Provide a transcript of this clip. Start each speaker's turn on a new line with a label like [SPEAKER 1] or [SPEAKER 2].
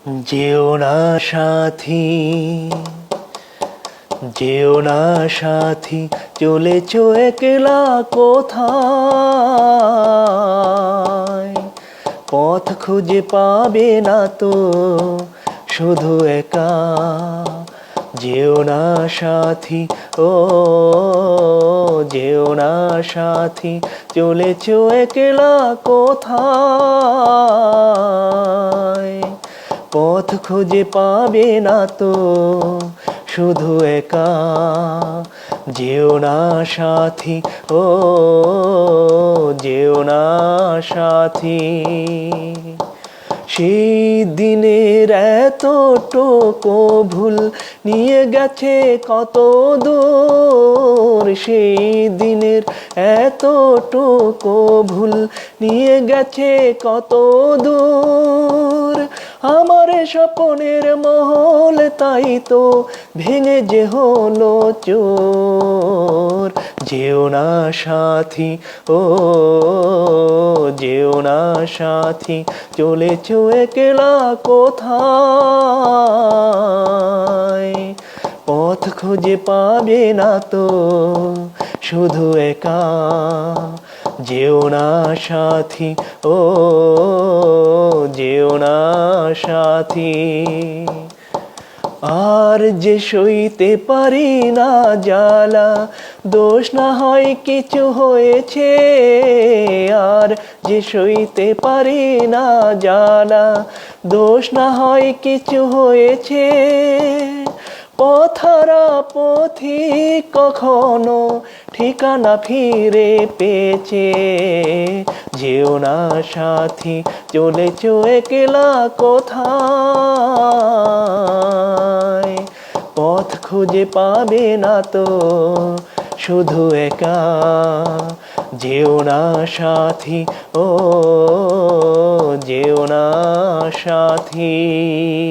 [SPEAKER 1] যেও না সাথী, যেও না সাথী, চলেছ একলা কোথায়? পথ খুঁজে পাবে না তো শুধু একা। যেও না সাথী, ও যেও না সাথী, চলেছ একলা কোথায়? পথ খুঁজে পাবে না তো শুধু একা। যেও না সাথী, ও যেও না সাথী। সেই দিনের এতটুকু ভুল নিয়ে গেছে কত দূর। সেই দিনের এতটুকু ভুল নিয়ে গেছে কত দূর। আমার স্বপ্নের মহল তাই তো ভেঙে যে হলো চোর। যেও না সাথী, ও যেও না সাথী, চলেছ একলা কোথায়? পথ খুঁজে পাবে না তো শুধু একা। যেও না সাথী, ও যেও না সাথী। আর যে সইতে পারি না জ্বালা, দোষ না হয় কিছু হয়েছে। আর যে সইতে পারি না জ্বালা, দোষ না হয় কিছু হয়েছে। পথহারা পথিক কখনো ঠিকানা ফিরে পেয়েছে। যেও না সাথী, চলেছ একলা কোথায়? পথ খুঁজে পাবে না তো শুধু একা। যেও না সাথী, ও যেও না সাথী।